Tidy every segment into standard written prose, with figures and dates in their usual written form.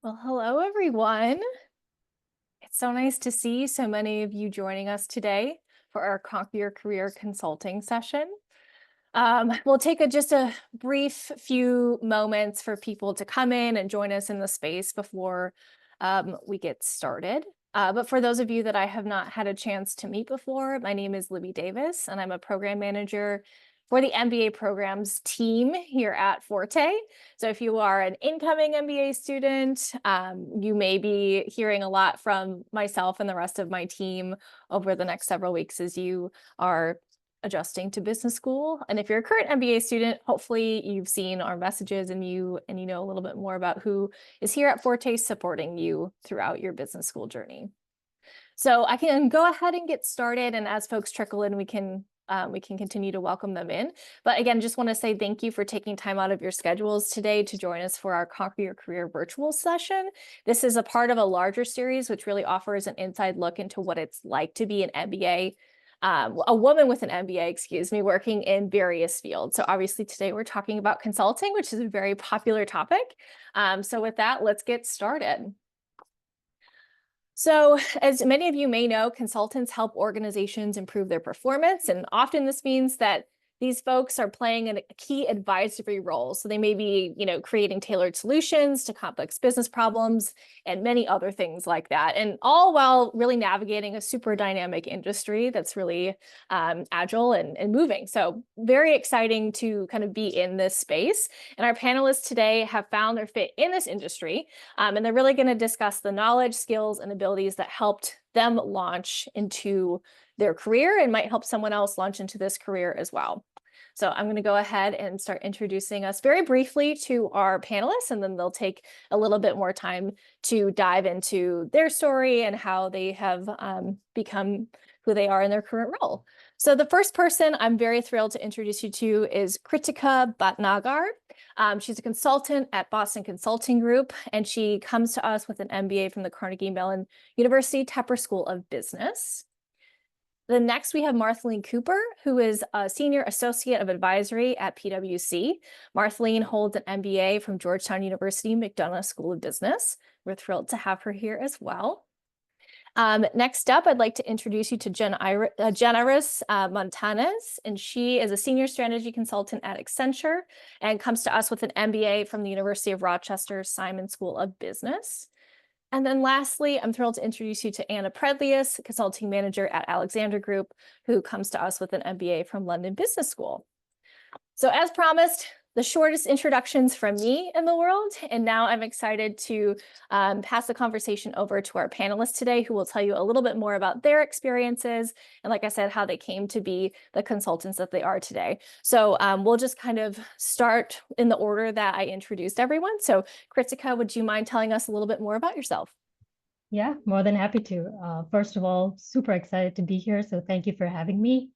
Well, hello, everyone. It's so nice to see so many of you joining us today for our Conquer Your Career consulting session. We'll take just a brief few moments for people to come in and join us in the space before we get started. But for those of you that I have not had a chance to meet before, my name is Libby Davis, and I'm a program manager for the MBA programs team here at Forte. So if you are an incoming MBA student, you may be hearing a lot from myself and the rest of my team over the next several weeks as you are adjusting to business school. And if you're a current MBA student, hopefully you've seen our messages and you know a little bit more about who is here at Forte supporting you throughout your business school journey. So I can go ahead and get started, and as folks trickle in, we can continue to welcome them in. But again, just want to say thank you for taking time out of your schedules today to join us for our Conquer Your Career virtual session. This is a part of a larger series, which really offers an inside look into what it's like to be an MBA, a woman with an MBA, excuse me, working in various fields. So obviously today we're talking about consulting, which is a very popular topic. So with that, let's get started. So, as many of you may know, consultants help organizations improve their performance, and often this means that these folks are playing a key advisory role. So they may be, creating tailored solutions to complex business problems and many other things like that, and all while really navigating a super dynamic industry that's really agile and moving. So very exciting to kind of be in this space. And our panelists today have found their fit in this industry. And they're really going to discuss the knowledge, skills, and abilities that helped them launch into their career and might help someone else launch into this career as well. So I'm going to go ahead and start introducing us very briefly to our panelists, and then they'll take a little bit more time to dive into their story and how they have become who they are in their current role. So the first person I'm very thrilled to introduce you to is Kritika Bhatnagar. She's a consultant at Boston Consulting Group, and she comes to us with an MBA from the Carnegie Mellon University Tepper School of Business. The next we have Marthaline Cooper, who is a Senior Associate of Advisory at PwC. Marthaline holds an MBA from Georgetown University McDonough School of Business. We're thrilled to have her here as well. Next up, I'd like to introduce you to Generis Montanes, and she is a Senior Strategy Consultant at Accenture and comes to us with an MBA from the University of Rochester Simon School of Business. And then lastly, I'm thrilled to introduce you to Anna Predlius, Consulting Manager at Alexander Group, who comes to us with an MBA from London Business School. So as promised, the shortest introductions from me in the world. And now I'm excited to pass the conversation over to our panelists today, who will tell you a little bit more about their experiences. And like I said, how they came to be the consultants that they are today. So we'll just kind of start in the order that I introduced everyone. So Kritika, would you mind telling us a little bit more about yourself? Yeah, more than happy to. First of all, super excited to be here. So thank you for having me.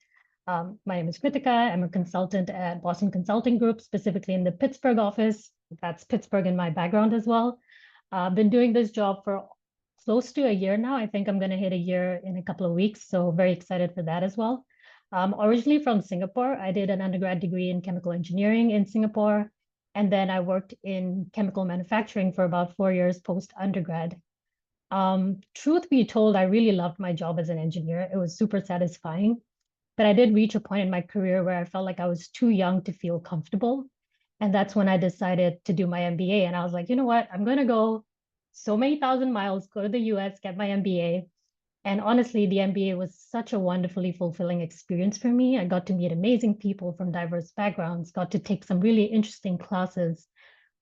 My name is Kritika. I'm a consultant at Boston Consulting Group, specifically in the Pittsburgh office. That's Pittsburgh in my background as well. I've been doing this job for close to a year now. I think I'm going to hit a year in a couple of weeks. So very excited for that as well. Originally from Singapore, I did an undergrad degree in chemical engineering in Singapore. And then I worked in chemical manufacturing for about 4 years post-undergrad. Truth be told, I really loved my job as an engineer. It was super satisfying. But I did reach a point in my career where I felt like I was too young to feel comfortable. And that's when I decided to do my MBA. And I was like, you know what? I'm going to go so many thousand miles, go to the US, get my MBA. And honestly, the MBA was such a wonderfully fulfilling experience for me. I got to meet amazing people from diverse backgrounds, got to take some really interesting classes,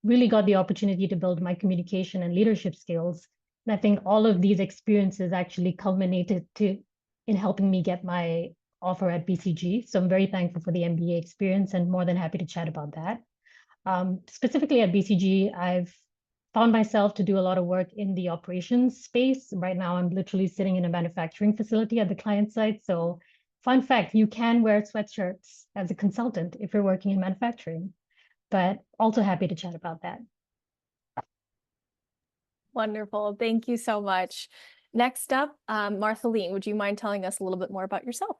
really got the opportunity to build my communication and leadership skills. And I think all of these experiences actually culminated in helping me get my offer at BCG. So I'm very thankful for the MBA experience and more than happy to chat about that. Specifically at BCG, I've found myself to do a lot of work in the operations space. Right now, I'm literally sitting in a manufacturing facility at the client site. So fun fact, you can wear sweatshirts as a consultant if you're working in manufacturing, but also happy to chat about that. Wonderful. Thank you so much. Next up, Marthaline, would you mind telling us a little bit more about yourself?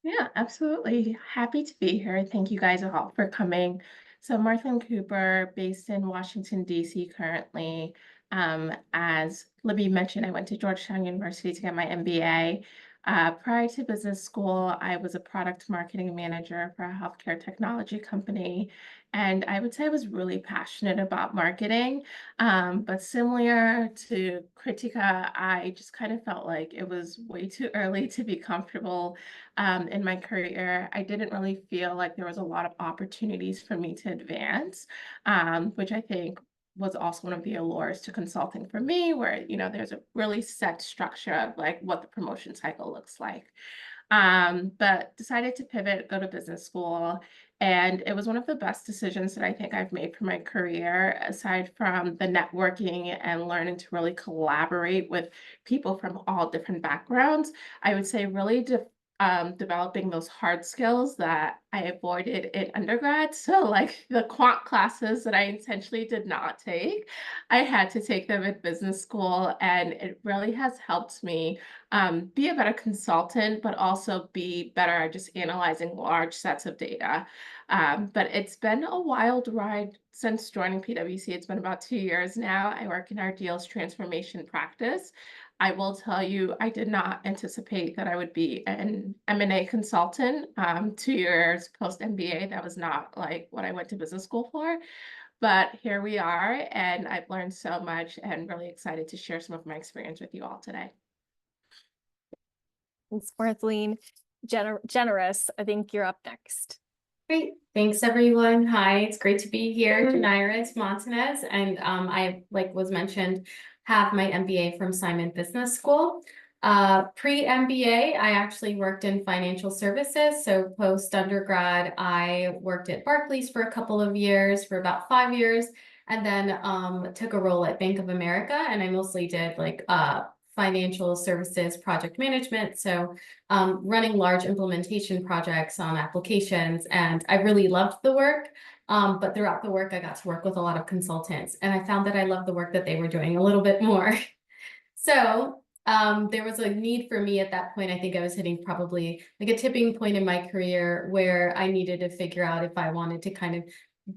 Yeah, absolutely. Happy to be here. Thank you guys all for coming. So Marthaline Cooper, based in Washington, D.C. currently, As Libby mentioned, I went to Georgetown University to get my MBA. Prior to business school, I was a product marketing manager for a healthcare technology company. And I would say I was really passionate about marketing. But similar to Kritika, I just kind of felt like it was way too early to be comfortable in my career. I didn't really feel like there was a lot of opportunities for me to advance, which I think was also one of the allures to consulting for me, where, there's a really set structure of like what the promotion cycle looks like. But decided to pivot, go to business school. And it was one of the best decisions that I think I've made for my career, aside from the networking and learning to really collaborate with people from all different backgrounds. I would say really developing those hard skills that I avoided in undergrad. So like the quant classes that I intentionally did not take, I had to take them at business school. And it really has helped me be a better consultant, but also be better at just analyzing large sets of data. But it's been a wild ride since joining PwC. It's been about 2 years now. I work in our deals transformation practice. I will tell you, I did not anticipate that I would be an M&A consultant 2 years post MBA. That was not like what I went to business school for. But here we are, and I've learned so much and really excited to share some of my experience with you all today. Thanks, Marthaline. Generous, I think you're up next. Great. Thanks, everyone. Hi, it's great to be here. Janira Montanez, and I, like was mentioned, have my MBA from Simon Business School. Pre-MBA, I actually worked in financial services. So post-undergrad, I worked at Barclays for a couple of years, for about 5 years, and then took a role at Bank of America, and I mostly did like financial services project management. So running large implementation projects on applications, and I really loved the work. But throughout the work, I got to work with a lot of consultants, and I found that I loved the work that they were doing a little bit more. So there was a need for me at that point. I think I was hitting probably like a tipping point in my career where I needed to figure out if I wanted to kind of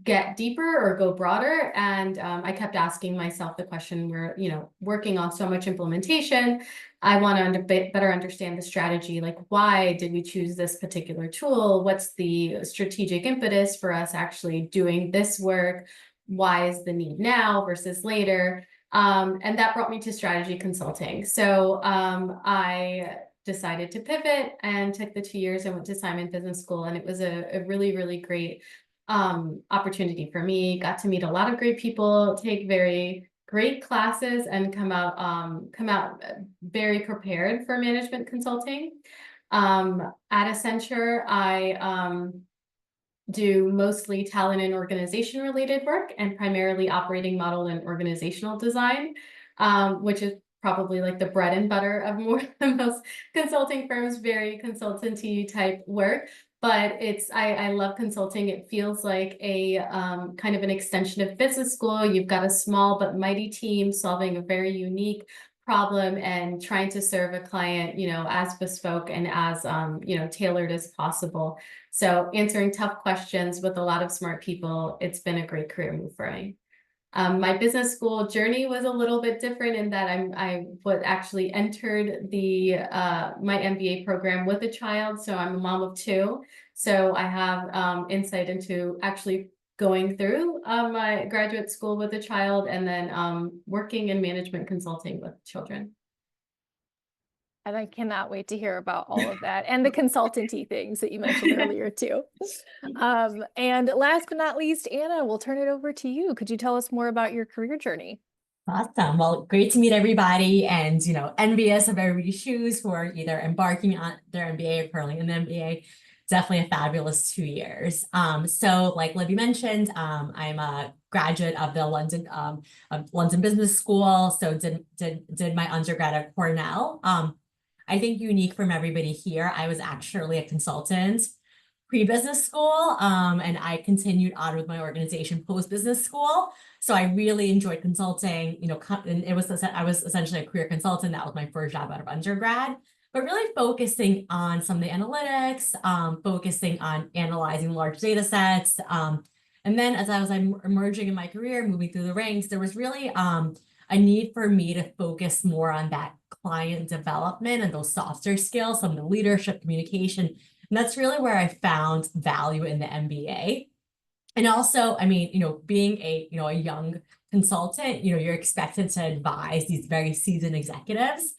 get deeper or go broader. And I kept asking myself the question where, working on so much implementation, I want to better understand the strategy. Like, why did we choose this particular tool? What's the strategic impetus for us actually doing this work? Why is the need now versus later? And that brought me to strategy consulting. So I decided to pivot and took the 2 years and went to Simon Business School. And it was a really, really great opportunity for me. Got to meet a lot of great people, take very great classes, and come out very prepared for management consulting. At Accenture, I do mostly talent and organization related work, and primarily operating model and organizational design, which is probably like the bread and butter of most consulting firms, very consultancy type work. But I love consulting. It feels like a kind of an extension of business school. You've got a small but mighty team solving a very unique problem and trying to serve a client, as bespoke and as, tailored as possible. So answering tough questions with a lot of smart people, it's been a great career move for me. My business school journey was a little bit different in that I actually entered my MBA program with a child. So I'm a mom of 2. So I have insight into actually going through my graduate school with a child, and then working in management consulting with children. And I cannot wait to hear about all of that and the consultancy things that you mentioned earlier too. And last but not least, Anna, we'll turn it over to you. Could you tell us more about your career journey? Awesome. Well, great to meet everybody, and envious of everybody's shoes who are either embarking on their MBA or currently in the MBA. Definitely a fabulous 2 years. So like Libby mentioned, I'm a graduate of the London Business School. So did my undergrad at Cornell. I think unique from everybody here, I was actually a consultant pre-business school, and I continued on with my organization post-business school. So I really enjoyed consulting, and I was essentially a career consultant. That was my first job out of undergrad, but really focusing on some of the analytics, focusing on analyzing large data sets. And then as I was emerging in my career, moving through the ranks, there was really a need for me to focus more on that client development and those softer skills, some of the leadership, communication. And that's really where I found value in the MBA. And also, I mean, being a young consultant, you're expected to advise these very seasoned executives.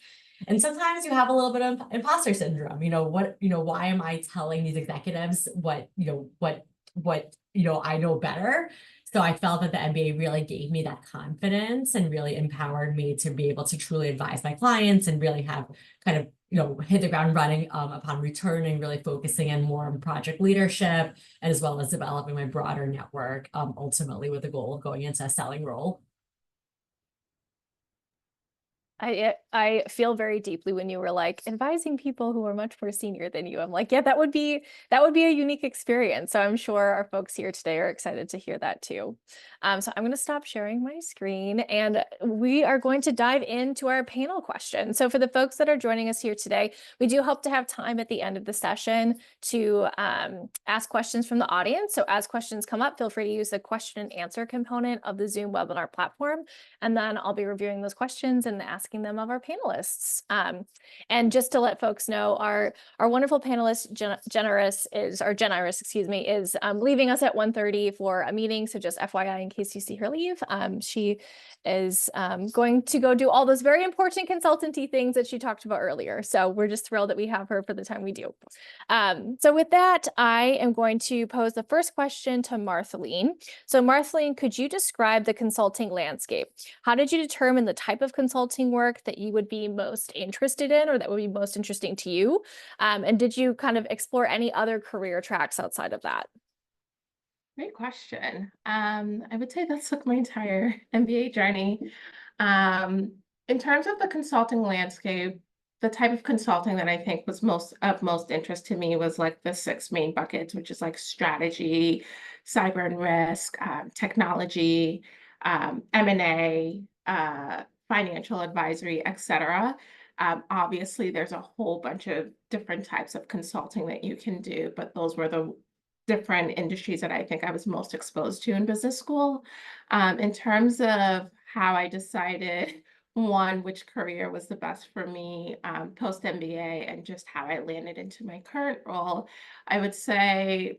And sometimes you have a little bit of imposter syndrome. Why am I telling these executives what I know better? So I felt that the MBA really gave me that confidence and really empowered me to be able to truly advise my clients and really have kind of, hit the ground running upon returning, really focusing in more on project leadership, as well as developing my broader network, ultimately with the goal of going into a selling role. I feel very deeply when you were like advising people who are much more senior than you. I'm like, yeah, that would be a unique experience. So I'm sure our folks here today are excited to hear that too. So I'm going to stop sharing my screen and we are going to dive into our panel question. So for the folks that are joining us here today, we do hope to have time at the end of the session to ask questions from the audience. So as questions come up, feel free to use the question and answer component of the Zoom webinar platform. And then I'll be reviewing those questions and asking them of our panelists. And just to let folks know, our wonderful panelist, Generis, is leaving us at 1:30 for a meeting. So just FYI, in case you see her leave, she is going to go do all those very important consultancy things that she talked about earlier. So we're just thrilled that we have her for the time we do. So with that, I am going to pose the first question to Marthaline. So Marthaline, could you describe the consulting landscape? How did you determine the type of consulting work that you would be most interested in or that would be most interesting to you? And did you kind of explore any other career tracks outside of that? Great question. I would say that's like my entire MBA journey. In terms of the consulting landscape, the type of consulting that I think was most interest to me was like the 6 main buckets, which is like strategy, cyber and risk, technology, M&A, financial advisory, etc. Obviously, there's a whole bunch of different types of consulting that you can do, but those were the different industries that I think I was most exposed to in business school. In terms of how I decided which career was the best for me post MBA and just how I landed into my current role, I would say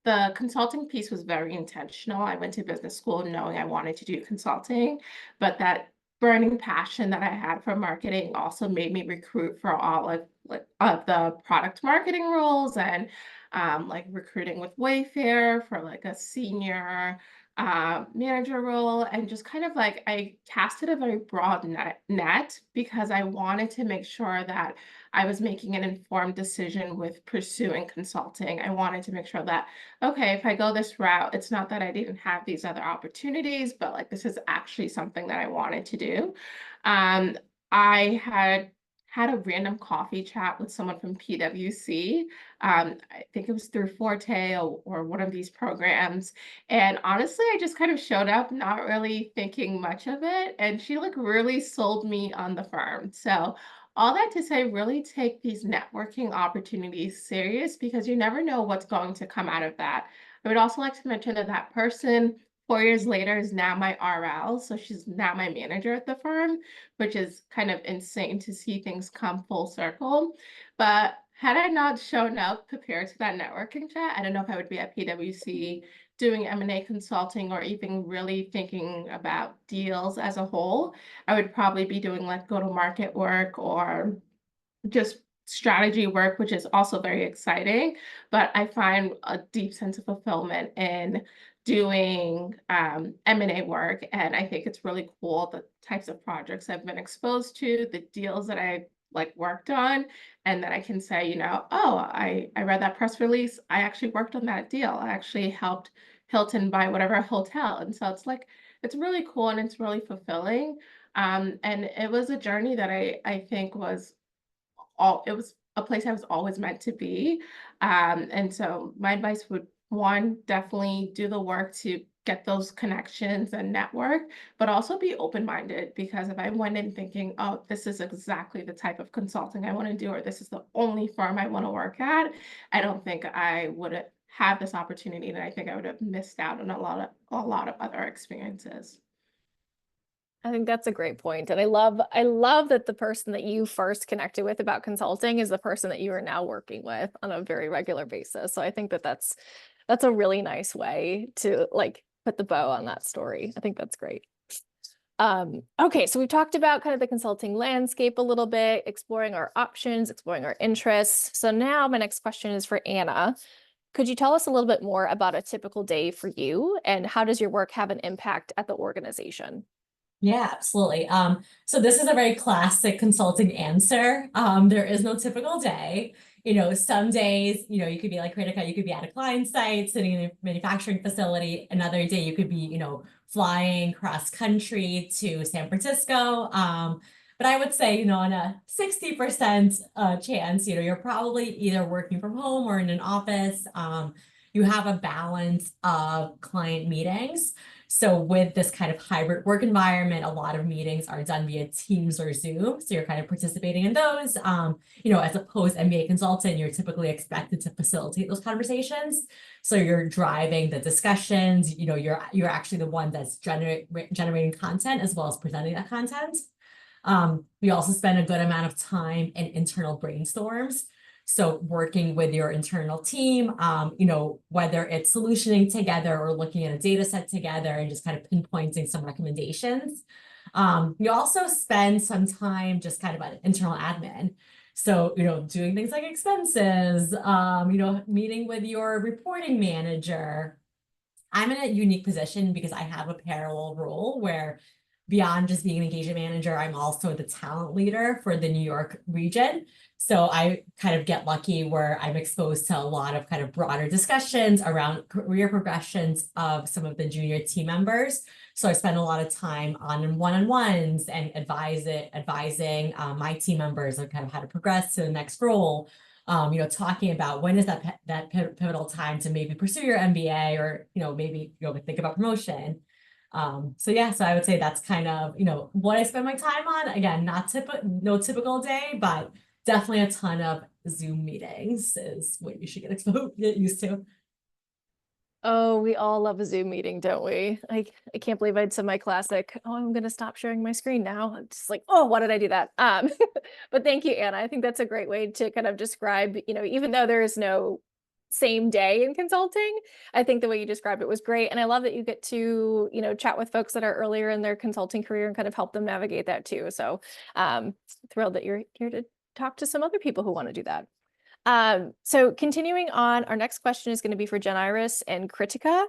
the consulting piece was very intentional. I went to business school knowing I wanted to do consulting, but that burning passion that I had for marketing also made me recruit for all of the product marketing roles and like recruiting with Wayfair for like a senior manager role, and just kind of like I casted a very broad net because I wanted to make sure that I was making an informed decision with pursuing consulting. I wanted to make sure that, okay, if I go this route, it's not that I didn't have these other opportunities, but like this is actually something that I wanted to do. I had a random coffee chat with someone from PwC. I think it was through Forte or one of these programs. And honestly, I just kind of showed up, not really thinking much of it. And she like really sold me on the firm. So all that to say, really take these networking opportunities serious because you never know what's going to come out of that. I would also like to mention that that person 4 years later is now my RL. So she's now my manager at the firm, which is kind of insane to see things come full circle. But had I not shown up prepared to that networking chat, I don't know if I would be at PwC doing M&A consulting or even really thinking about deals as a whole. I would probably be doing like go-to-market work or just strategy work, which is also very exciting. But I find a deep sense of fulfillment in doing M&A work. And I think it's really cool the types of projects I've been exposed to, the deals that I like worked on, and that I can say, oh, I read that press release. I actually worked on that deal. I actually helped Hilton buy whatever hotel. And so it's like, it's really cool and it's really fulfilling. And it was a journey that I think was it was a place I was always meant to be. And so my advice would, one, definitely do the work to get those connections and network, but also be open-minded, because if I went in thinking, oh, this is exactly the type of consulting I want to do, or this is the only firm I want to work at, I don't think I would have this opportunity, and I think I would have missed out on a lot of other experiences. I think that's a great point. And I love that the person that you first connected with about consulting is the person that you are now working with on a very regular basis. So I think that that's a really nice way to like put the bow on that story. I think that's great. Okay, so we've talked about kind of the consulting landscape a little bit, exploring our options, exploring our interests. So now my next question is for Anna. Could you tell us a little bit more about a typical day for you and how does your work have an impact at the organization? Yeah, absolutely. So this is a very classic consulting answer. There is no typical day. Some days, you could be like Kritika, you could be at a client site, sitting in a manufacturing facility. Another day you could be, flying cross country to San Francisco. But I would say, on a 60% chance, you're probably either working from home or in an office. You have a balance of client meetings. So with this kind of hybrid work environment, a lot of meetings are done via Teams or Zoom. So you're kind of participating in those. As a post MBA consultant, you're typically expected to facilitate those conversations. So you're driving the discussions, you're actually the one that's generating content as well as presenting that content. We also spend a good amount of time in internal brainstorms. So working with your internal team, whether it's solutioning together or looking at a data set together and just kind of pinpointing some recommendations. We also spend some time just kind of on internal admin. So, doing things like expenses, meeting with your reporting manager. I'm in a unique position because I have a parallel role where beyond just being an engagement manager, I'm also the talent leader for the New York region. So I kind of get lucky where I'm exposed to a lot of kind of broader discussions around career progressions of some of the junior team members. So I spend a lot of time on one-on-ones and advising my team members on kind of how to progress to the next role. Talking about when is that pivotal time to maybe pursue your MBA or, maybe, think about promotion. So I would say that's kind of, what I spend my time on. Again, no typical day, but definitely a ton of Zoom meetings is what you should get used to. Oh, we all love a Zoom meeting, don't we? I can't believe I'd said my classic, oh, I'm going to stop sharing my screen now. It's just like, oh, why did I do that? But thank you, Anna. I think that's a great way to kind of describe, even though there is no same day in consulting, I think the way you described it was great. And I love that you get to, chat with folks that are earlier in their consulting career and kind of help them navigate that too. So thrilled that you're here to talk to some other people who want to do that. So continuing on, our next question is going to be for Janiris and Kritika.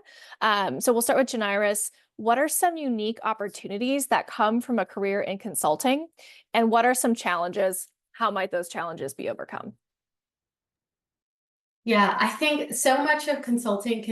So we'll start with Janiris. What are some unique opportunities that come from a career in consulting? And what are some challenges? How might those challenges be overcome? Yeah, I think so much of consulting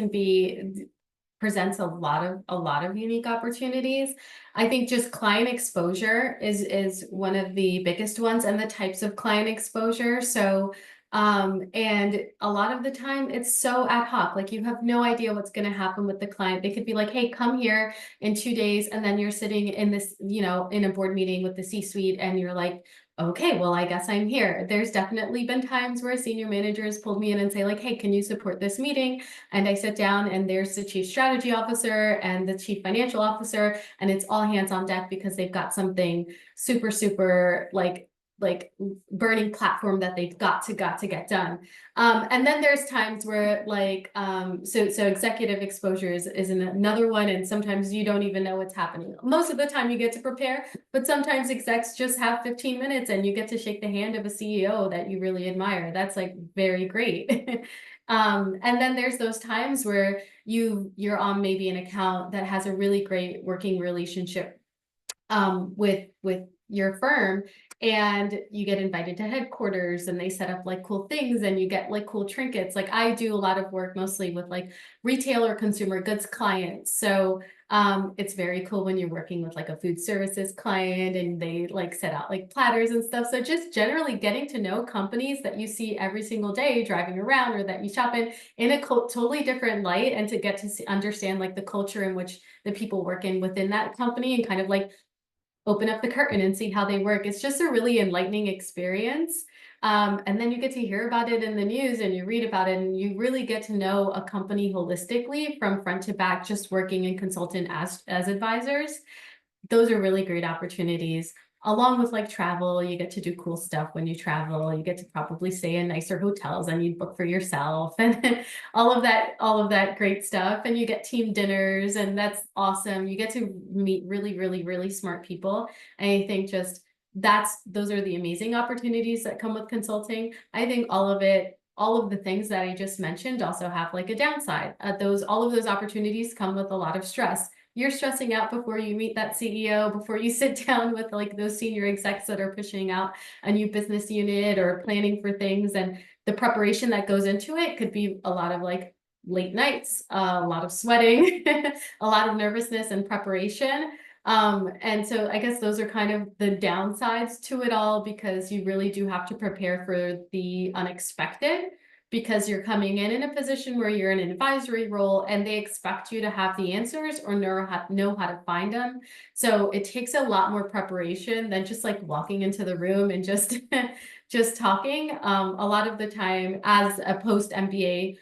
presents a lot of unique opportunities. I think just client exposure is one of the biggest ones, and the types of client exposure. So and a lot of the time it's so ad hoc, like you have no idea what's going to happen with the client. They could be like, hey, come here in 2 days, and then you're sitting in this, in a board meeting with the C-suite, and you're like, okay, well, I guess I'm here. There's definitely been times where senior managers pulled me in and say like, hey, can you support this meeting? And I sit down and there's the chief strategy officer and the chief financial officer, and it's all hands on deck because they've got something super, super like burning platform that they've got to get done. And then there's times where so executive exposure is another one, and sometimes you don't even know what's happening. Most of the time you get to prepare, but sometimes execs just have 15 minutes and you get to shake the hand of a CEO that you really admire. That's like very great. And then there's those times where you're on maybe an account that has a really great working relationship with your firm, and you get invited to headquarters and they set up like cool things and you get like cool trinkets. Like I do a lot of work mostly with like retail or consumer goods clients. So it's very cool when you're working with like a food services client and they like set out like platters and stuff. So just generally getting to know companies that you see every single day driving around or that you shop in a totally different light, and to get to understand like the culture in which the people work within that company and kind of like open up the curtain and see how they work. It's just a really enlightening experience. And then you get to hear about it in the news and you read about it, and you really get to know a company holistically from front to back, just working in consultant as advisors. those are really great opportunities. Along with like travel, you get to do cool stuff when you travel. You get to probably stay in nicer hotels and you book for yourself and all of that great stuff. And you get team dinners, and that's awesome. You get to meet really, really, really smart people. And I think just those are the amazing opportunities that come with consulting. I think all of the things that I just mentioned also have like a downside. All of those opportunities come with a lot of stress. You're stressing out before you meet that CEO, before you sit down with like those senior execs that are pushing out a new business unit or planning for things. And the preparation that goes into it could be a lot of like late nights, a lot of sweating, a lot of nervousness and preparation. And so I guess those are kind of the downsides to it all, because you really do have to prepare for the unexpected, because you're coming in a position where you're in an advisory role and they expect you to have the answers or know how to find them. So it takes a lot more preparation than just like walking into the room and just talking. A lot of the time as a post MBA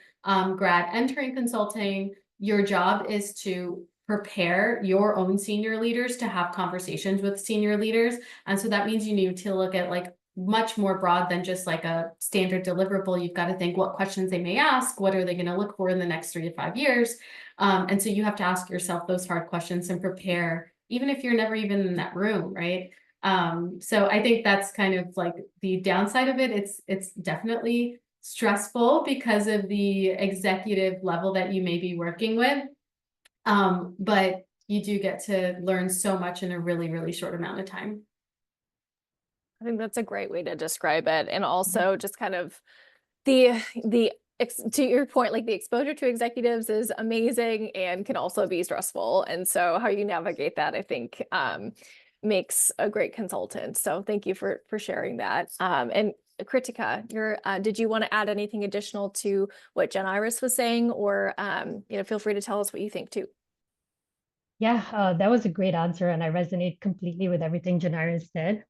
grad entering consulting, your job is to prepare your own senior leaders to have conversations with senior leaders. And so that means you need to look at like much more broad than just like a standard deliverable. You've got to think what questions they may ask, what are they going to look for in the next 3 to 5 years. And so you have to ask yourself those hard questions and prepare, even if you're never even in that room, right? So I think that's kind of like the downside of it. It's definitely stressful because of the executive level that you may be working with. But you do get to learn so much in a really, really short amount of time. I think that's a great way to describe it. And also just kind of to your point, like the exposure to executives is amazing and can also be stressful. And so how you navigate that, I think, makes a great consultant. So thank you for sharing that. And Kritika, did you want to add anything additional to what Jen Iris was saying, or feel free to tell us what you think too. Yeah, that was a great answer, and I resonate completely with everything Jen Iris said.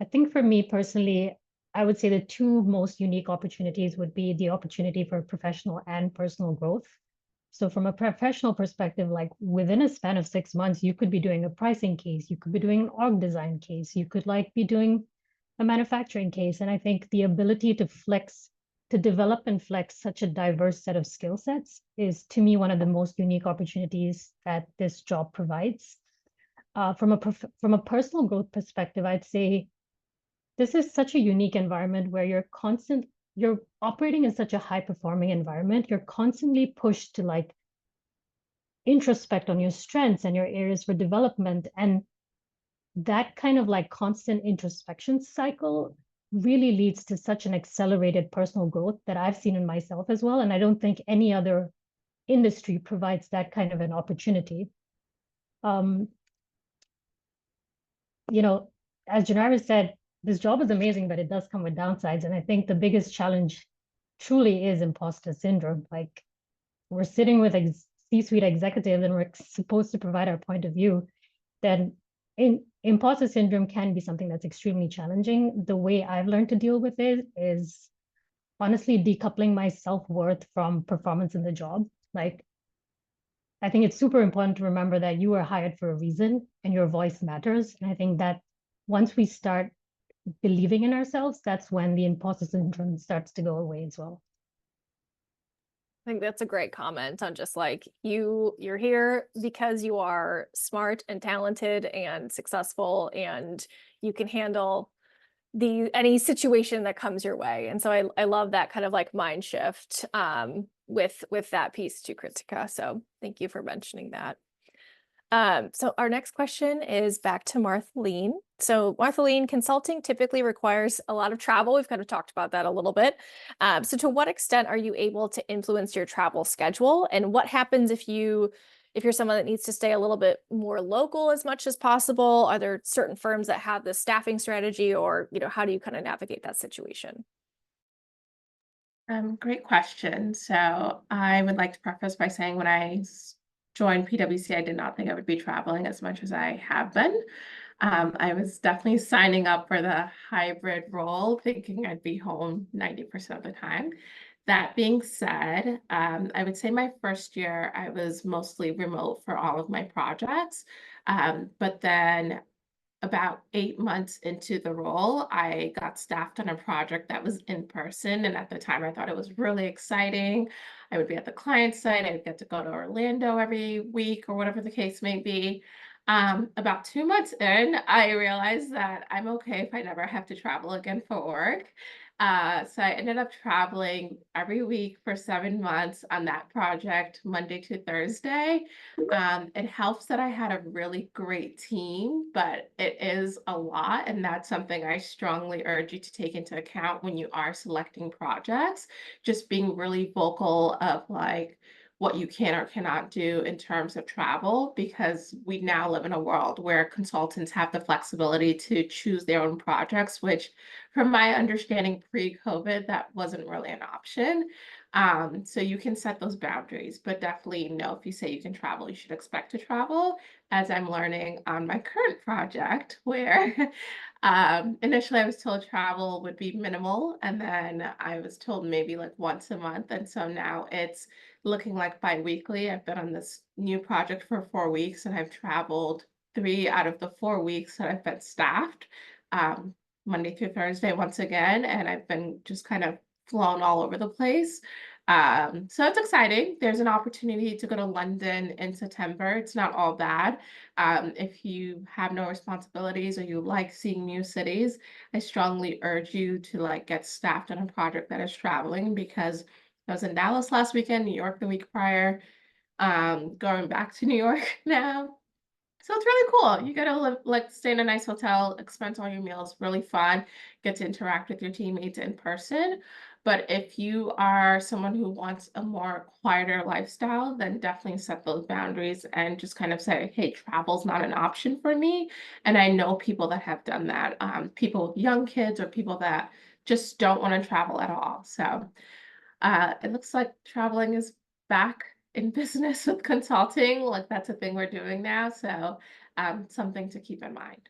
I think for me personally, I would say the two most unique opportunities would be the opportunity for professional and personal growth. So from a professional perspective, like within a span of 6 months, you could be doing a pricing case, you could be doing an org design case, you could like be doing a manufacturing case. And I think the ability to develop and flex such a diverse set of skill sets is, to me, one of the most unique opportunities that this job provides. From a personal growth perspective, I'd say this is such a unique environment where you're operating in such a high performing environment. You're constantly pushed to like introspect on your strengths and your areas for development. And that kind of like constant introspection cycle really leads to such an accelerated personal growth that I've seen in myself as well. And I don't think any other industry provides that kind of an opportunity. As Janara said, this job is amazing, but it does come with downsides. And I think the biggest challenge truly is imposter syndrome. Like, we're sitting with C-suite executives and we're supposed to provide our point of view. Then imposter syndrome can be something that's extremely challenging. The way I've learned to deal with it is honestly decoupling my self-worth from performance in the job. Like, I think it's super important to remember that you were hired for a reason and your voice matters. And I think that once we start believing in ourselves, that's when the imposter syndrome starts to go away as well. I think that's a great comment on just like you're here because you are smart and talented and successful, and you can handle any situation that comes your way. And so I love that kind of like mind shift with that piece too, Kritika. So thank you for mentioning that. So our next question is back to Marthaline. So Marthaline, consulting typically requires a lot of travel. We've kind of talked about that a little bit. So to what extent are you able to influence your travel schedule? And what happens if you're someone that needs to stay a little bit more local as much as possible? Are there certain firms that have this staffing strategy, or, how do you kind of navigate that situation? Great question. So I would like to preface by saying when I joined PwC, I did not think I would be traveling as much as I have been. I was definitely signing up for the hybrid role, thinking I'd be home 90% of the time. That being said, I would say my first year I was mostly remote for all of my projects. But then about 8 months into the role, I got staffed on a project that was in person. And at the time, I thought it was really exciting. I would be at the client site. I would get to go to Orlando every week or whatever the case may be. About 2 months in, I realized that I'm okay if I never have to travel again for work. So I ended up traveling every week for 7 months on that project, Monday to Thursday. It helps that I had a really great team, but it is a lot, and that's something I strongly urge you to take into account when you are selecting projects. Just being really vocal of like what you can or cannot do in terms of travel, because we now live in a world where consultants have the flexibility to choose their own projects, which from my understanding pre-COVID, that wasn't really an option. So you can set those boundaries, but definitely know if you say you can travel, you should expect to travel, as I'm learning on my current project, where initially I was told travel would be minimal, and then I was told maybe like once a month. And so now it's looking like bi-weekly. I've been on this new project for 4 weeks, and I've traveled 3 out of the 4 weeks that I've been staffed. Monday through Thursday once again, and I've been just kind of flown all over the place. So it's exciting. There's an opportunity to go to London in September. It's not all bad. If you have no responsibilities or you like seeing new cities, I strongly urge you to like get staffed on a project that is traveling, because I was in Dallas last weekend, New York the week prior, going back to New York now. So it's really cool. You get to live, like, stay in a nice hotel, expense all your meals, really fun, get to interact with your teammates in person. But if you are someone who wants a more quieter lifestyle, then definitely set those boundaries and just kind of say, hey, travel's not an option for me. And I know people that have done that, people with young kids or people that just don't want to travel at all. So it looks like traveling is back in business with consulting. Like that's a thing we're doing now. So something to keep in mind.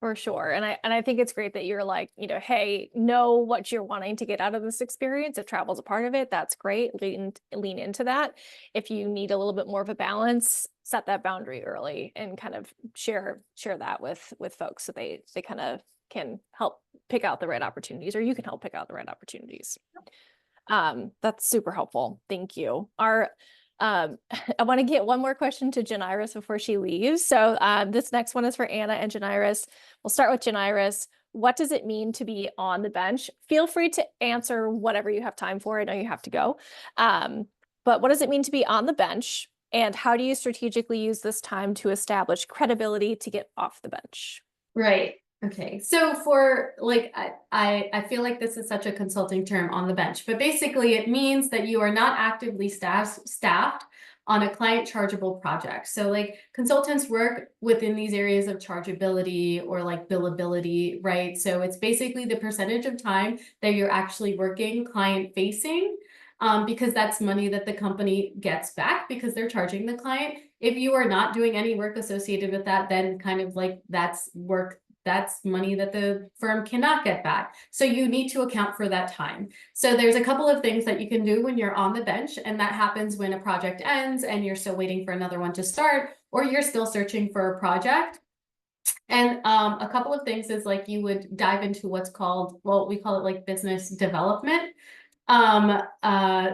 For sure. And I think it's great that you're like, hey, know what you're wanting to get out of this experience. If travel's a part of it, that's great. Lean into that. If you need a little bit more of a balance, set that boundary early and kind of share that with folks, so they kind of can help pick out the right opportunities, or you can help pick out the right opportunities. That's super helpful. Thank you. I want to get one more question to Janiris before she leaves. So this next one is for Anna and Janiris. We'll start with Janiris. What does it mean to be on the bench? Feel free to answer whatever you have time for. I know you have to go. But what does it mean to be on the bench? And how do you strategically use this time to establish credibility to get off the bench? Right. Okay. So for like, I feel like this is such a consulting term, on the bench, but basically it means that you are not actively staffed on a client chargeable project. So like consultants work within these areas of chargeability or like billability, right? So it's basically the percentage of time that you're actually working client facing, because that's money that the company gets back because they're charging the client. If you are not doing any work associated with that, then kind of like that's money that the firm cannot get back. So you need to account for that time. So there's a couple of things that you can do when you're on the bench, and that happens when a project ends and you're still waiting for another one to start, or you're still searching for a project. And a couple of things is like you would dive into what's called, well, we call it like business development.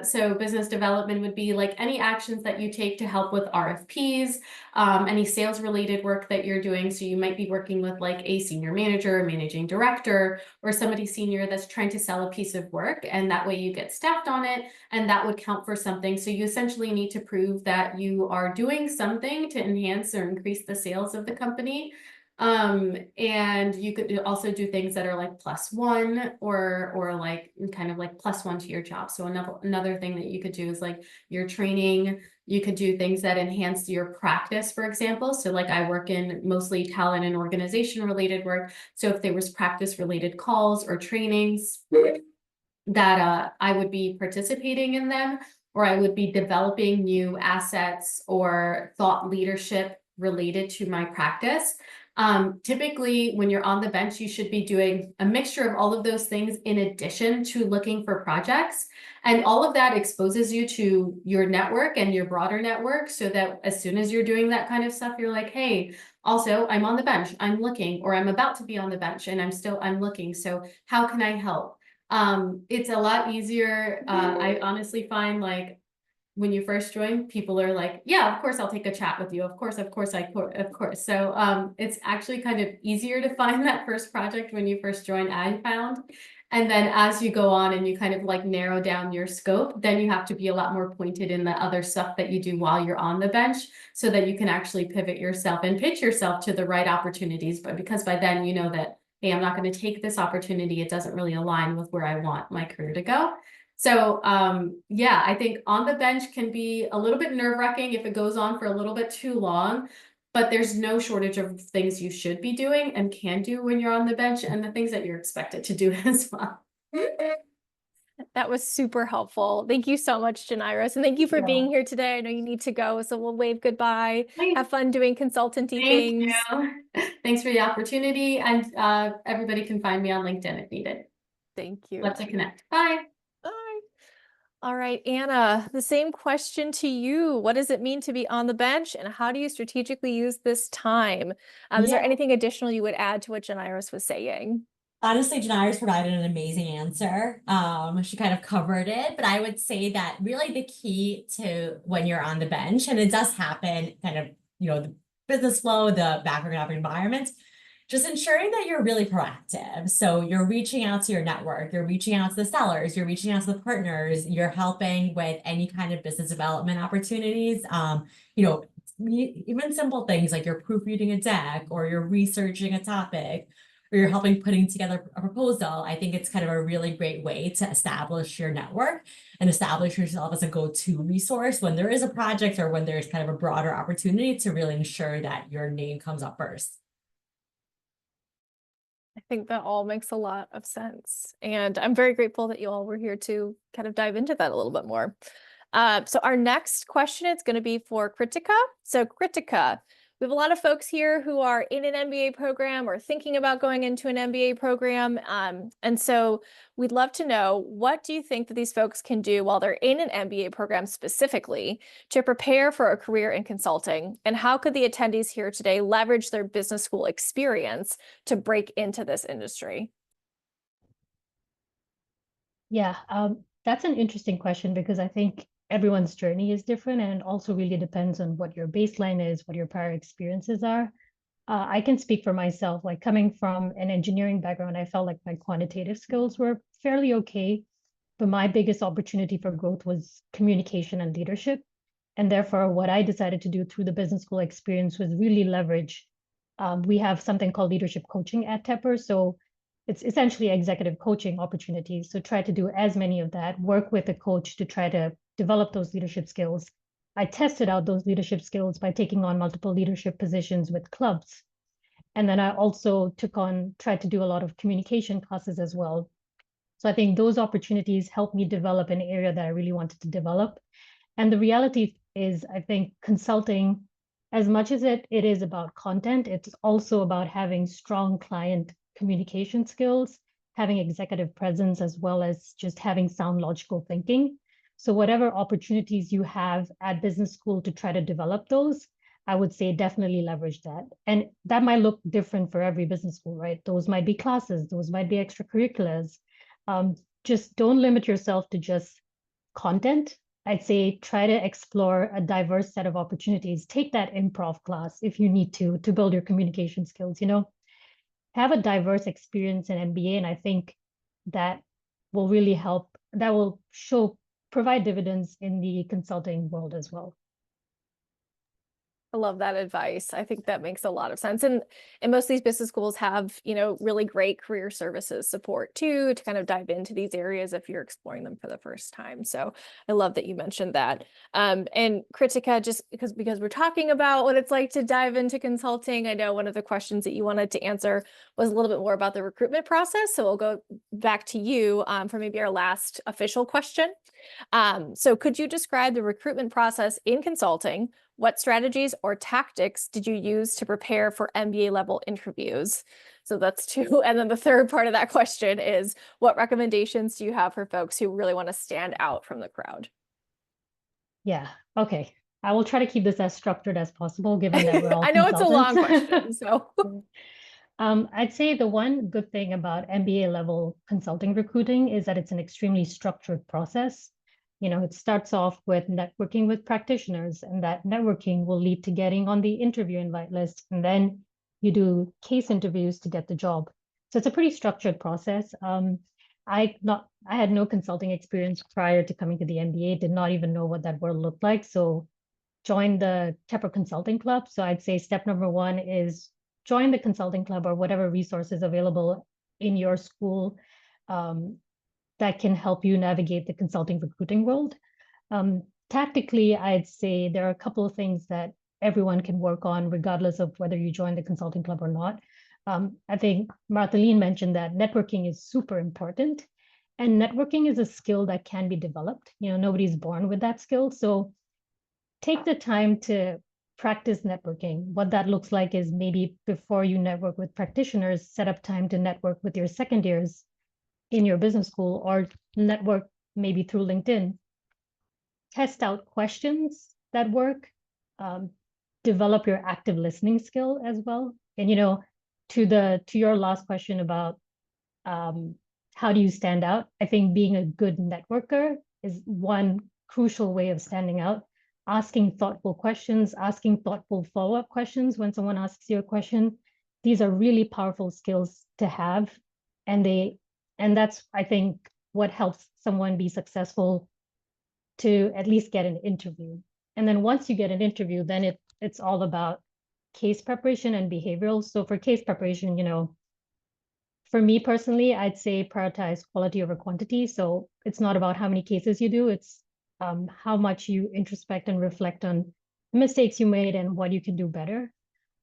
So business development would be like any actions that you take to help with RFPs, any sales related work that you're doing. So you might be working with like a senior manager, managing director, or somebody senior that's trying to sell a piece of work, and that way you get staffed on it, and that would count for something. So you essentially need to prove that you are doing something to enhance or increase the sales of the company. And you could also do things that are like +1 or like kind of like +1 to your job. So another thing that you could do is like your training. You could do things that enhance your practice, for example. So like I work in mostly talent and organization related work. So if there was practice related calls or trainings that I would be participating in them, or I would be developing new assets or thought leadership related to my practice. Typically, when you're on the bench, you should be doing a mixture of all of those things in addition to looking for projects. And all of that exposes you to your network and your broader network, so that as soon as you're doing that kind of stuff, you're like, hey, also, I'm on the bench, I'm looking, or I'm about to be on the bench and I'm looking. So how can I help? It's a lot easier. I honestly find, like, when you first join, people are like, yeah, of course I'll take a chat with you. Of course, of course, of course. So it's actually kind of easier to find that first project when you first join, I found. And then as you go on and you kind of like narrow down your scope, then you have to be a lot more pointed in the other stuff that you do while you're on the bench, so that you can actually pivot yourself and pitch yourself to the right opportunities. But because by then you know that, hey, I'm not going to take this opportunity, it doesn't really align with where I want my career to go. So yeah, I think on the bench can be a little bit nerve-wracking if it goes on for a little bit too long, but there's no shortage of things you should be doing and can do when you're on the bench, and the things that you're expected to do as well. That was super helpful. Thank you so much, Janairos. And thank you for Yeah. being here today. I know you need to go, so we'll wave goodbye. Thank Have fun doing consultancy things. you. Thanks for the opportunity. And everybody can find me on LinkedIn if needed. Thank you. Love to connect. Bye. Bye. All right, Anna, the same question to you. What does it mean to be on the bench, and how do you strategically use this time? Is there Yeah. anything additional you would add to what Janairos was saying? Honestly, Janai's provided an amazing answer. She kind of covered it, but I would say that really the key to when you're on the bench, and it does happen kind of, the business flow, the background environment, just ensuring that you're really proactive. So you're reaching out to your network, you're reaching out to the sellers, you're reaching out to the partners, you're helping with any kind of business development opportunities. Even simple things like you're proofreading a deck, or you're researching a topic, or you're helping putting together a proposal. I think it's kind of a really great way to establish your network and establish yourself as a go-to resource when there is a project or when there's kind of a broader opportunity, to really ensure that your name comes up first. I think that all makes a lot of sense. And I'm very grateful that you all were here to kind of dive into that a little bit more. So our next question is going to be for Kritika. So Kritika, we have a lot of folks here who are in an MBA program or thinking about going into an MBA program. And so we'd love to know, what do you think that these folks can do while they're in an MBA program specifically to prepare for a career in consulting? And how could the attendees here today leverage their business school experience to break into this industry? Yeah, that's an interesting question, because I think everyone's journey is different, and it also really depends on what your baseline is, what your prior experiences are. I can speak for myself, like coming from an engineering background, I felt like my quantitative skills were fairly okay, but my biggest opportunity for growth was communication and leadership. And therefore, what I decided to do through the business school experience was really leverage. We have something called leadership coaching at Tepper. So it's essentially executive coaching opportunities. So try to do as many of that, work with a coach to try to develop those leadership skills. I tested out those leadership skills by taking on multiple leadership positions with clubs. And then I also tried to do a lot of communication classes as well. So I think those opportunities helped me develop an area that I really wanted to develop. And the reality is, I think consulting, as much as it is about content, it's also about having strong client communication skills, having executive presence, as well as just having sound logical thinking. So whatever opportunities you have at business school to try to develop those, I would say definitely leverage that. And that might look different for every business school, right? Those might be classes, those might be extracurriculars. Just don't limit yourself to just content. I'd say try to explore a diverse set of opportunities. Take that improv class if you need to build your communication skills, have a diverse experience in MBA. And I think that will really help. That will provide dividends in the consulting world as well. I love that advice. I think that makes a lot of sense. And most of these business schools have, really great career services support too, to kind of dive into these areas if you're exploring them for the first time. So I love that you mentioned that. And Kritika, just because we're talking about what it's like to dive into consulting, I know one of the questions that you wanted to answer was a little bit more about the recruitment process. So we'll go back to you for maybe our last official question. So could you describe the recruitment process in consulting? what strategies or tactics did you use to prepare for MBA level interviews? So that's two. And then the third part of that question is, what recommendations do you have for folks who really want to stand out from the crowd? Yeah, okay. I will try to keep this as structured as possible, given that we're all I know it's a long consultants. question, so. I'd say the one good thing about MBA level consulting recruiting is that it's an extremely structured process. You know, it starts off with networking with practitioners, and that networking will lead to getting on the interview invite list. And then you do case interviews to get the job. So it's a pretty structured process. I had no consulting experience prior to coming to the MBA, did not even know what that world looked like. So joined the Tepper Consulting Club. So I'd say step number one is join the consulting club or whatever resources available in your school that can help you navigate the consulting recruiting world. Tactically, I'd say there are a couple of things that everyone can work on, regardless of whether you join the consulting club or not. I think Marthaline mentioned that networking is super important, and networking is a skill that can be developed. You know, nobody's born with that skill. So take the time to practice networking. What that looks like is maybe before you network with practitioners, set up time to network with your second years in your business school, or network maybe through LinkedIn. Test out questions that work. Develop your active listening skill as well. And, you know, to your last question about how do you stand out? I think being a good networker is one crucial way of standing out. Asking thoughtful questions, asking thoughtful follow-up questions when someone asks you a question. These are really powerful skills to have. And that's, I think, what helps someone be successful to at least get an interview. And then once you get an interview, then it's all about case preparation and behavioral. So for case preparation, you know, for me personally, I'd say prioritize quality over quantity. So it's not about how many cases you do, it's how much you introspect and reflect on the mistakes you made and what you can do better.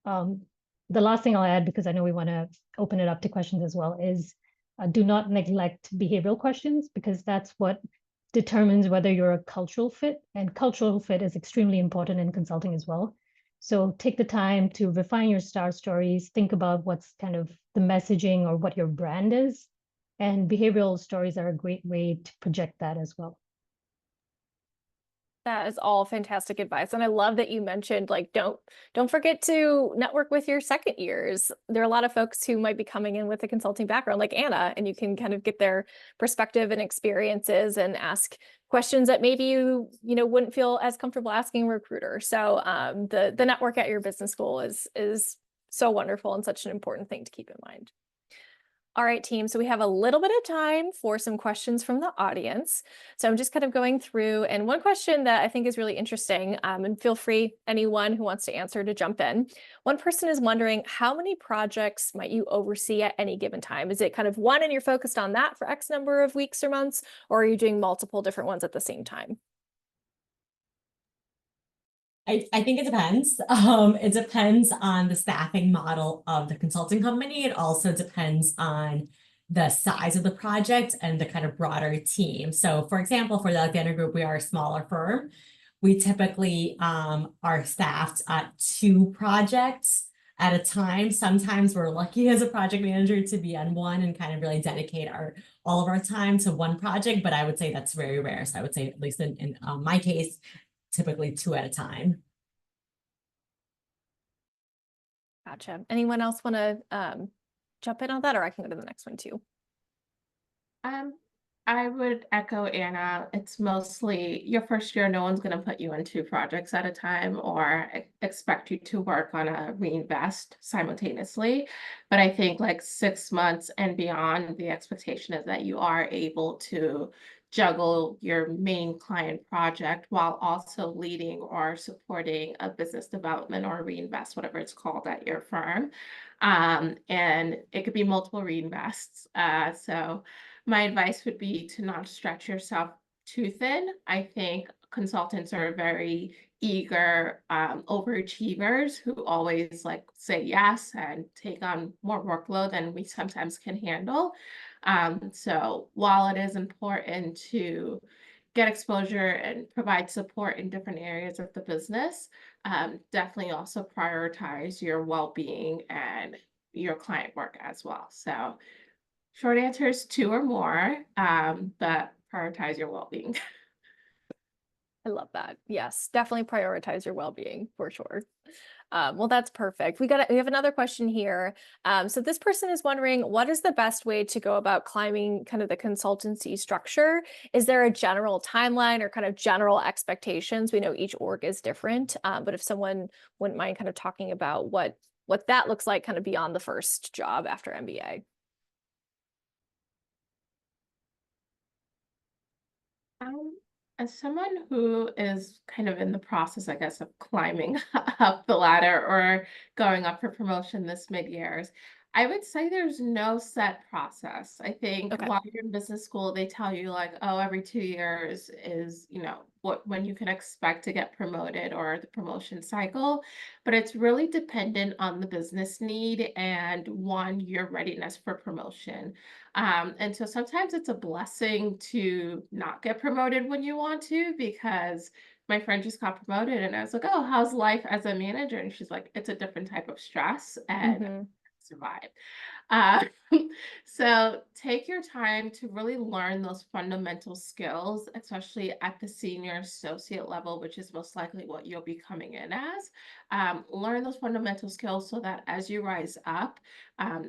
The last thing I'll add, because I know we want to open it up to questions as well, is do not neglect behavioral questions, because that's what determines whether you're a cultural fit, and cultural fit is extremely important in consulting as well. So take the time to refine your star stories, think about what's kind of the messaging or what your brand is, and behavioral stories are a great way to project that as well. That is all fantastic advice. And I love that you mentioned, like, don't forget to network with your second years. There are a lot of folks who might be coming in with a consulting background like Anna, and you can kind of get their perspective and experiences and ask questions that maybe you wouldn't feel as comfortable asking a recruiter. So the network at your business school is so wonderful and such an important thing to keep in mind. All right, team. So we have a little bit of time for some questions from the audience. So I'm just kind of going through, and one question that I think is really interesting, and feel free, anyone who wants to answer, to jump in. One person is wondering, how many projects might you oversee at any given time? Is it kind of one and you're focused on that for X number of weeks or months, or are you doing multiple different ones at the same time? I think it depends. It depends on the staffing model of the consulting company. It also depends on the size of the project and the kind of broader team. So for example, for the Alexander Group, we are a smaller firm. We typically are staffed at 2 projects at a time. Sometimes we're lucky as a project manager to be on one and kind of really dedicate all of our time to one project, but I would say that's very rare. So I would say, at least in my case, typically 2 at a time. Gotcha. Anyone else want to jump in on that, or I can go to the next one too? I would echo Anna. It's mostly your first year, no one's going to put you on 2 projects at a time or expect you to work on a reinvest simultaneously. But I think like 6 months and beyond, the expectation is that you are able to juggle your main client project while also leading or supporting a business development or reinvest, whatever it's called at your firm. And it could be multiple reinvests. So my advice would be to not stretch yourself too thin. I think consultants are very eager overachievers who always like say yes and take on more workload than we sometimes can handle. So while it is important to get exposure and provide support in different areas of the business, definitely also prioritize your well-being and your client work as well. So short answer is 2 or more, but prioritize your well-being. I love that. Yes, definitely prioritize your well-being for sure. Well, that's perfect. We have another question here. So this person is wondering, what is the best way to go about climbing kind of the consultancy structure? Is there a general timeline or kind of general expectations? We know each org is different, but if someone wouldn't mind kind of talking about what that looks like kind of beyond the first job after MBA. As someone who is kind of in the process, I guess, of climbing up the ladder or going up for promotion this mid-years, I would say there's no set process. I think Okay. while you're in business school, they tell you like, oh, every 2 years is, when you can expect to get promoted or the promotion cycle. But it's really dependent on the business need and your readiness for promotion. And so sometimes it's a blessing to not get promoted when you want to, because my friend just got promoted and I was like, oh, how's life as a manager? And she's like, it's a different type of stress and Mm-hmm. survive. Uh, so take your time to really learn those fundamental skills, especially at the senior associate level, which is most likely what you'll be coming in as. Learn those fundamental skills so that as you rise up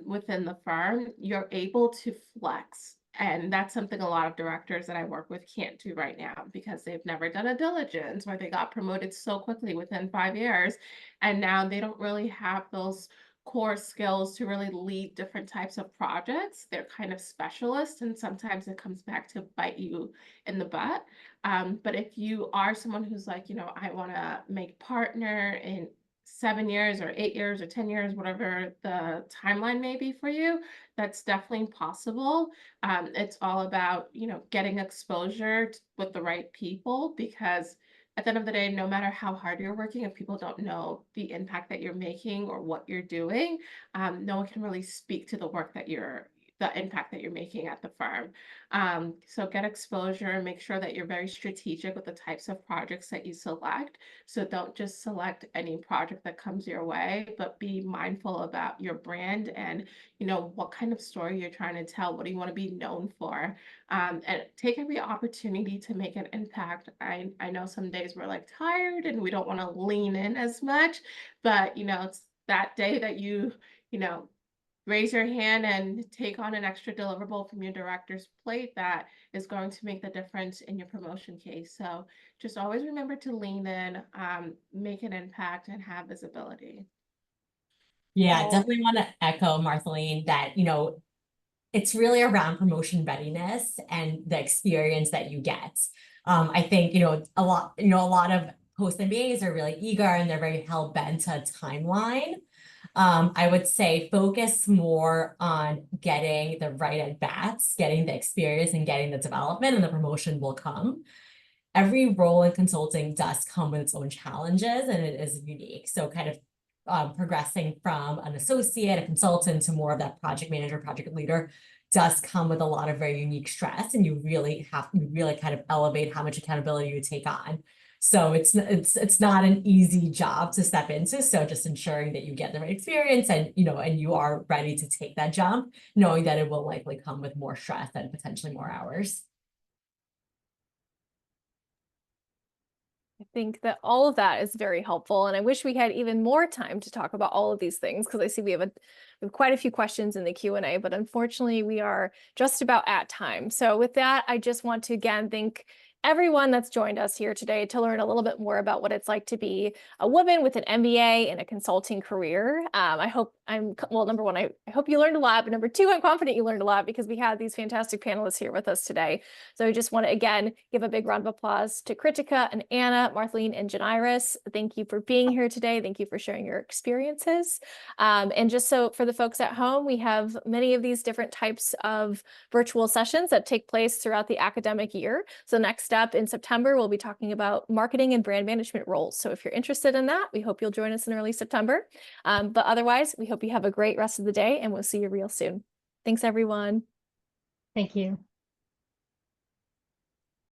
within the firm, you're able to flex. And that's something a lot of directors that I work with can't do right now because they've never done a diligence or they got promoted so quickly within 5 years. And now they don't really have those core skills to really lead different types of projects. They're kind of specialists, and sometimes it comes back to bite you in the butt. But if you are someone who's like, I want to make partner in 7 years or 8 years or 10 years, whatever the timeline may be for you, that's definitely possible. It's all about, getting exposure with the right people, because at the end of the day, no matter how hard you're working, if people don't know the impact that you're making or what you're doing, no one can really speak to the impact that you're making at the firm. So get exposure, make sure that you're very strategic with the types of projects that you select. So don't just select any project that comes your way, but be mindful about your brand and, what kind of story you're trying to tell. What do you want to be known for? And take every opportunity to make an impact. I know some days we're like tired and we don't want to lean in as much, but it's that day that you raise your hand and take on an extra deliverable from your director's plate that is going to make the difference in your promotion case. So just always remember to lean in, make an impact, and have visibility. Yeah, Well, definitely want to echo Marceline that, it's really around promotion readiness and the experience that you get. I think, a lot of post MBAs are really eager and they're very hell bent on a timeline. I would say focus more on getting the right at bats, getting the experience and getting the development, and the promotion will come. Every role in consulting does come with its own challenges and it is unique. So kind of progressing from an associate, a consultant to more of that project manager, project leader does come with a lot of very unique stress, and you really kind of elevate how much accountability you take on. So it's not an easy job to step into. So just ensuring that you get the right experience and you are ready to take that jump, knowing that it will likely come with more stress and potentially more hours. I think that all of that is very helpful, and I wish we had even more time to talk about all of these things, because I see we have quite a few questions in the Q&A, but unfortunately we are just about at time. So with that, I just want to again thank everyone that's joined us here today to learn a little bit more about what it's like to be a woman with an MBA in a consulting career. Number one, I hope you learned a lot, but number two, I'm confident you learned a lot because we had these fantastic panelists here with us today. So I just want to again give a big round of applause to Kritika and Anna, Marceline and Janiris. Thank you for being here today. Thank you for sharing your experiences. And just so for the folks at home, we have many of these different types of virtual sessions that take place throughout the academic year. So next up in September, we'll be talking about marketing and brand management roles. So if you're interested in that, we hope you'll join us in early September. But otherwise, we hope you have a great rest of the day and we'll see you real soon. Thanks, everyone. Thank you.